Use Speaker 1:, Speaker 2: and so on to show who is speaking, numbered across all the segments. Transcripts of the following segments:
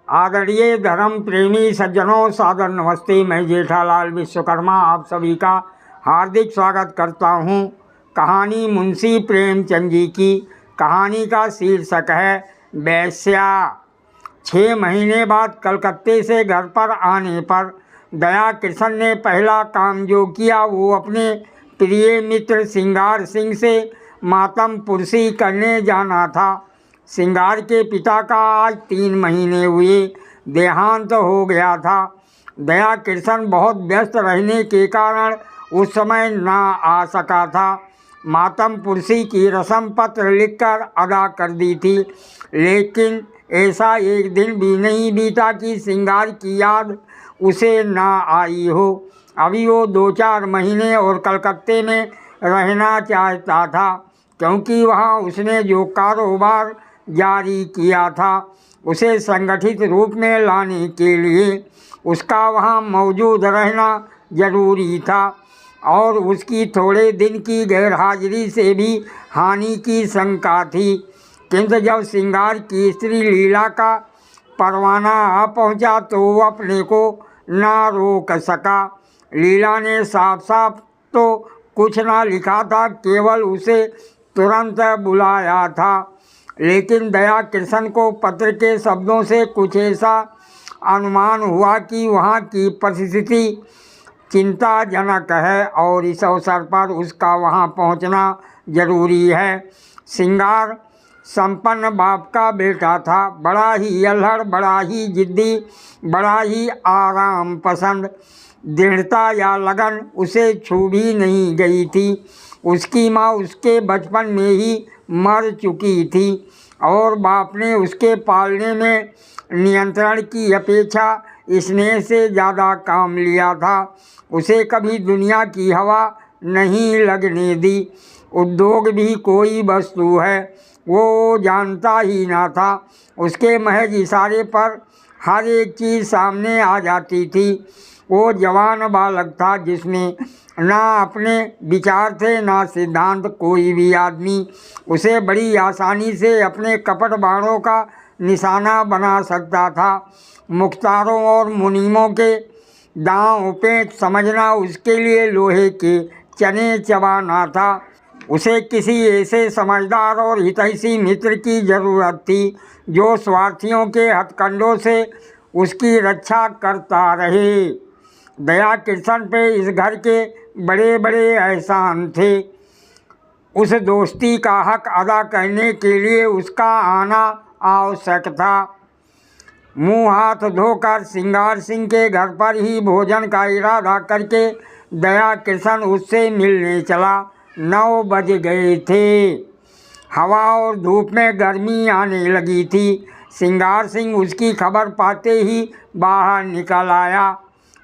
Speaker 1: आदरणीय धर्म प्रेमी सज्जनों, सादर नमस्ते। मैं जेठालाल विश्वकर्मा आप सभी का हार्दिक स्वागत करता हूं। कहानी मुंशी प्रेमचंद जी की। कहानी का शीर्षक है वेश्या। 6 महीने बाद कलकत्ते से घर पर आने पर दया किशन ने पहला काम जो किया वो अपने प्रिय मित्र सिंगार सिंह से मातम पुरसी करने जाना था। सिंगार के पिता का आज 3 महीने हुए देहांत हो गया था। दया किशन बहुत व्यस्त रहने के कारण उस समय ना आ सका था। मातम पुरसी की रस्म पत्र लिखकर अदा कर दी थी, लेकिन ऐसा एक दिन भी नहीं बीता कि सिंगार की याद उसे ना आई हो। अभी वो 2-4 महीने और कलकत्ते में रहना चाहता था, क्योंकि वहाँ उसने जो कारोबार जारी किया था उसे संगठित रूप में लाने के लिए उसका वहाँ मौजूद रहना जरूरी था, और उसकी थोड़े दिन की गैरहाजिरी से भी हानि की शंका थी। किंतु जब सिंगार की स्त्री लीला का परवाना आ पहुँचा तो वो अपने को ना रोक सका। लीला ने साफ साफ तो कुछ ना लिखा था, केवल उसे तुरंत बुलाया था, लेकिन दया किशन को पत्र के शब्दों से कुछ ऐसा अनुमान हुआ कि वहाँ की परिस्थिति चिंताजनक है और इस अवसर पर उसका वहाँ पहुँचना जरूरी है। सिंगार संपन्न बाप का बेटा था, बड़ा ही अल्हड़, बड़ा ही जिद्दी, बड़ा ही आराम पसंद। दृढ़ता या लगन उसे छू भी नहीं गई थी। उसकी माँ उसके बचपन में ही मर चुकी थी और बाप ने उसके पालने में नियंत्रण की अपेक्षा स्नेह से ज़्यादा काम लिया था। उसे कभी दुनिया की हवा नहीं लगने दी। उद्योग भी कोई वस्तु है वो जानता ही ना था। उसके महज इशारे पर हर एक चीज़ सामने आ जाती थी। वो जवान बालक था जिसमें ना अपने विचार थे ना सिद्धांत। कोई भी आदमी उसे बड़ी आसानी से अपने कपट बाणों का निशाना बना सकता था। मुख्तारों और मुनीमों के दांव पेच समझना उसके लिए लोहे के चने चबाना था। उसे किसी ऐसे समझदार और हितैषी मित्र की ज़रूरत थी जो स्वार्थियों के हथकंडों से उसकी रक्षा करता रहे। दया किशन पे इस घर के बड़े बड़े एहसान थे। उस दोस्ती का हक अदा करने के लिए उसका आना आवश्यक था। मुंह हाथ धोकर सिंगार सिंह के घर पर ही भोजन का इरादा करके दया किशन उससे मिलने चला। 9 बज गए थे। हवा और धूप में गर्मी आने लगी थी। सिंगार सिंह उसकी खबर पाते ही बाहर निकल आया।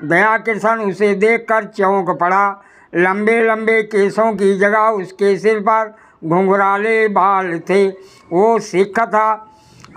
Speaker 1: दया किशन उसे देखकर चौंक पड़ा। लंबे लंबे केसों की जगह उसके सिर पर घुंघराले बाल थे। वो सिख था।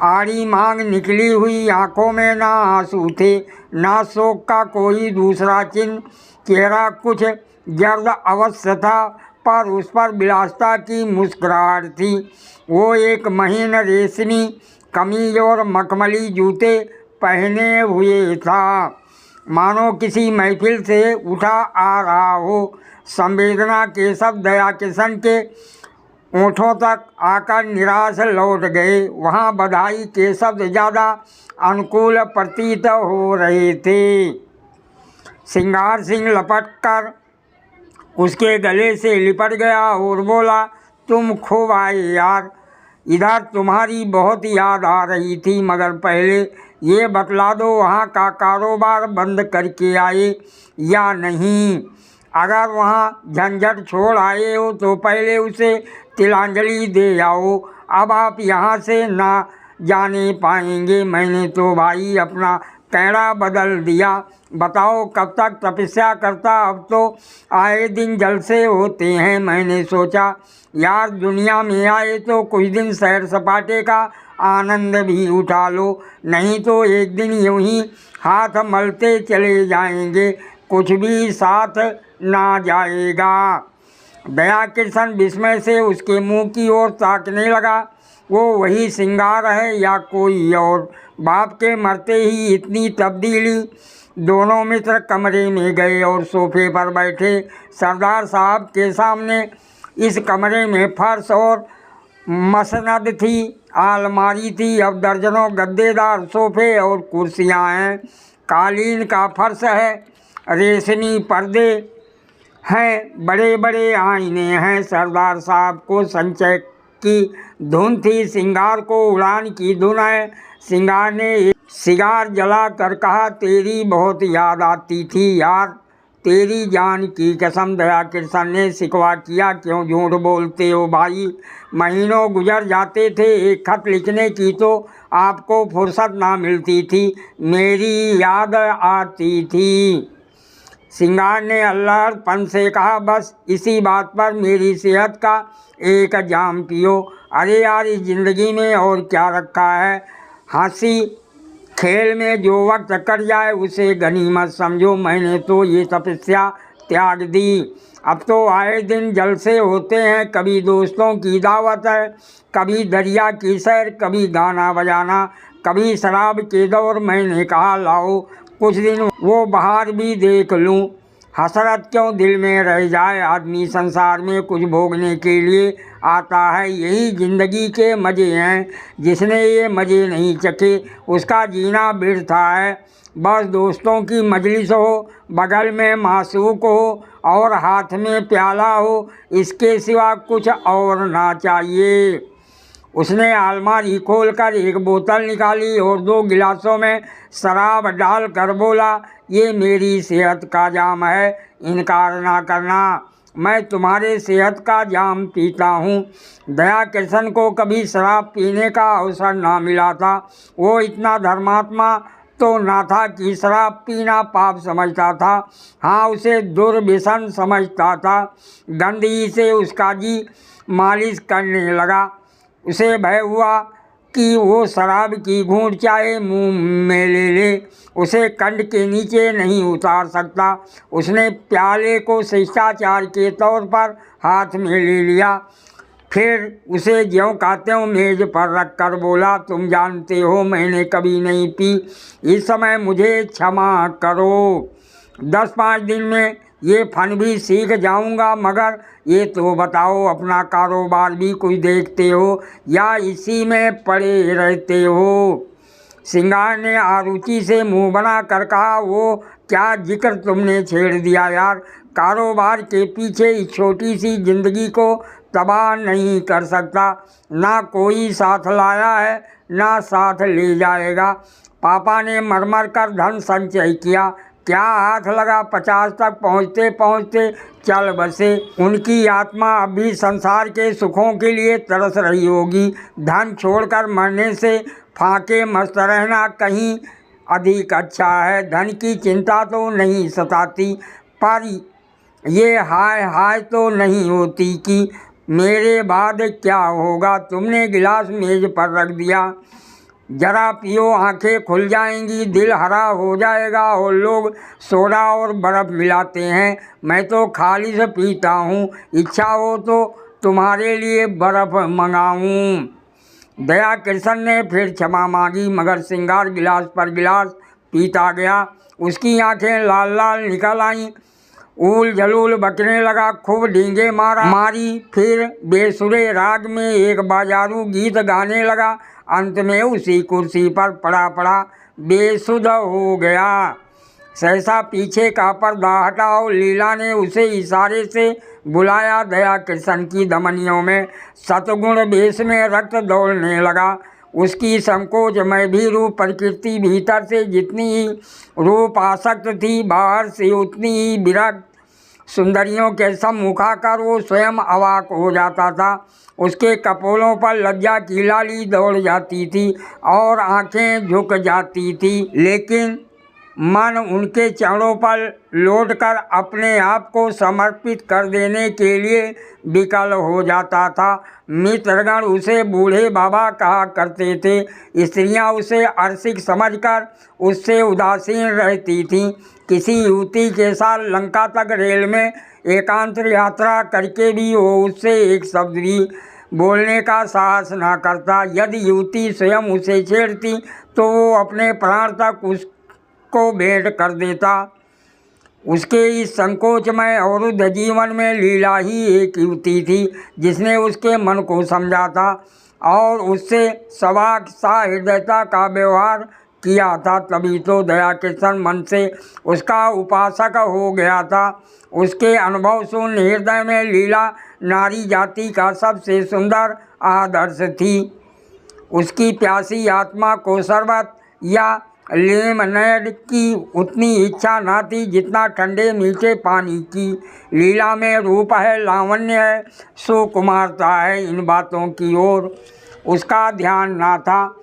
Speaker 1: आड़ी मांग निकली हुई आंखों में ना आंसू थे ना शोक का कोई दूसरा चिन्ह। चेहरा कुछ जर्द अवश्य था, पर उस पर विलासिता की मुस्कुराहट थी। वो एक महीन रेशमी कमीज और मखमली जूते पहने हुए था, मानो किसी महफिल से उठा आ रहा हो। संवेदना के शब्द दया किशन के ओठों तक आकर निराश लौट गए। वहाँ बधाई के शब्द ज़्यादा अनुकूल प्रतीत हो रहे थे। सिंगार सिंह लपट कर उसके गले से लिपट गया और बोला, तुम खूब आए यार। इधर तुम्हारी बहुत याद आ रही थी, मगर पहले ये बतला दो वहाँ का कारोबार बंद करके आए या नहीं। अगर वहाँ झंझट छोड़ आए हो तो पहले उसे तिलांजलि दे आओ। अब आप यहाँ से ना जाने पाएंगे। मैंने तो भाई अपना कैड़ा बदल दिया। बताओ कब तक तपस्या करता। अब तो आए दिन जलसे होते हैं। मैंने सोचा यार दुनिया में आए तो कुछ दिन सैर सपाटे का आनंद भी उठा लो, नहीं तो एक दिन यूं ही हाथ मलते चले जाएंगे, कुछ भी साथ ना जाएगा। दया किशन विस्मय से उसके मुंह की ओर ताकने लगा। वो वही सिंगार है या कोई और? बाप के मरते ही इतनी तब्दीली। दोनों मित्र कमरे में गए और सोफे पर बैठे। सरदार साहब के सामने इस कमरे में फर्श और मसनद थी, अलमारी थी। अब दर्जनों गद्देदार सोफे और कुर्सियां हैं। कालीन का फर्श है, रेशमी पर्दे हैं, बड़े बड़े आईने हैं। सरदार साहब को संचय की धुन थी, सिंगार को उड़ान की धुन है। सिंगार ने एक सिगार जला कर कहा, तेरी बहुत याद आती थी यार, तेरी जान की कसम। दया किशन ने शिकवा किया, क्यों झूठ बोलते हो भाई, महीनों गुजर जाते थे, एक खत लिखने की तो आपको फुर्सत ना मिलती थी, मेरी याद आती थी। सिंगार ने अल्लाहपन से कहा, बस इसी बात पर मेरी सेहत का एक जाम पियो। अरे यार, इस ज़िंदगी में और क्या रखा है, हंसी खेल में जो वक्त कट जाए उसे गनीमत समझो। मैंने तो ये तपस्या त्याग दी। अब तो आए दिन जलसे होते हैं, कभी दोस्तों की दावत है, कभी दरिया की सैर, कभी गाना बजाना, कभी शराब के दौर। मैंने कहा लाओ कुछ दिन वो बहार भी देख लूं, हसरत क्यों दिल में रह जाए। आदमी संसार में कुछ भोगने के लिए आता है, यही ज़िंदगी के मज़े हैं। जिसने ये मज़े नहीं चखे उसका जीना बिरथा है। बस दोस्तों की मजलिस हो, बगल में मासूक हो और हाथ में प्याला हो, इसके सिवा कुछ और ना चाहिए। उसने अलमारी खोलकर एक बोतल निकाली और 2 गिलासों में शराब डाल कर बोला, ये मेरी सेहत का जाम है, इनकार ना करना, मैं तुम्हारे सेहत का जाम पीता हूँ। दया किशन को कभी शराब पीने का अवसर ना मिला था। वो इतना धर्मात्मा तो ना था कि शराब पीना पाप समझता था। हाँ, उसे दुर्व्यसन समझता था। गंदगी से उसका जी मालिश करने लगा। उसे भय हुआ कि वो शराब की घूंट चाहे मुंह में ले ले, उसे कंठ के नीचे नहीं उतार सकता। उसने प्याले को शिष्टाचार के तौर पर हाथ में ले लिया, फिर उसे ज्यों का त्यों मेज पर रख कर बोला, तुम जानते हो मैंने कभी नहीं पी, इस समय मुझे क्षमा करो। 10-5 दिन में ये फन भी सीख जाऊंगा, मगर ये तो बताओ अपना कारोबार भी कुछ देखते हो या इसी में पड़े रहते हो। सिंगार ने आरुचि से मुंह बना कर कहा, वो क्या जिक्र तुमने छेड़ दिया यार, कारोबार के पीछे इस छोटी सी जिंदगी को तबाह नहीं कर सकता। ना कोई साथ लाया है ना साथ ले जाएगा। पापा ने मरमर कर धन संचय किया, क्या हाथ लगा, 50 तक पहुँचते पहुँचते चल बसे। उनकी आत्मा अभी संसार के सुखों के लिए तरस रही होगी। धन छोड़कर मरने से फाके मस्त रहना कहीं अधिक अच्छा है। धन की चिंता तो नहीं सताती, पर ये हाय हाय तो नहीं होती कि मेरे बाद क्या होगा। तुमने गिलास मेज पर रख दिया, जरा पियो, आंखें खुल जाएंगी, दिल हरा हो जाएगा। और लोग सोडा और बर्फ़ मिलाते हैं, मैं तो खाली से पीता हूँ। इच्छा हो तो तुम्हारे लिए बर्फ़ मंगाऊँ। दया किशन ने फिर क्षमा मांगी, मगर सिंगार गिलास पर गिलास पीता गया। उसकी आंखें लाल लाल निकल आईं, ऊल जलूल बकने लगा, खूब डींगे मारी, फिर बेसुरे राग में एक बाजारू गीत गाने लगा। अंत में उसी कुर्सी पर पड़ा पड़ा बेसुध हो गया। सहसा पीछे का पर्दा हटा और लीला ने उसे इशारे से बुलाया। दया किशन की धमनियों में सतगुण बेस में रक्त दौड़ने लगा। उसकी संकोचमय भी रूप प्रकृति भीतर से जितनी ही रूप आसक्त थी, बाहर से उतनी ही विरक्त सुंदरियों के सम्मुख आकर वो स्वयं अवाक हो जाता था। उसके कपोलों पर लज्जा की लाली दौड़ जाती थी और आंखें झुक जाती थी, लेकिन मन उनके चरणों पर लौटकर अपने आप को समर्पित कर देने के लिए विकल हो जाता था। मित्रगण उसे बूढ़े बाबा कहा करते थे। स्त्रियां उसे अरसिक समझकर उससे उदासीन रहती थीं। किसी युवती के साथ लंका तक रेल में एकांत यात्रा करके भी वो उससे एक शब्द भी बोलने का साहस ना करता। यदि युवती स्वयं उसे छेड़ती तो वो अपने प्राण तक उसको भेंट कर देता। उसके इस संकोचमय अवरुद्ध जीवन में लीला ही एक युवती थी जिसने उसके मन को समझा था और उससे सवाक सा हृदयता का व्यवहार किया था। तभी तो दया कृष्ण मन से उसका उपासक हो गया था। उसके अनुभव शून्य हृदय में लीला नारी जाति का सबसे सुंदर आदर्श थी। उसकी प्यासी आत्मा को शरबत या लेमनेड की उतनी इच्छा न थी जितना ठंडे मीठे पानी की। लीला में रूप है, लावण्य है, सुकुमारता है, इन बातों की ओर उसका ध्यान न था।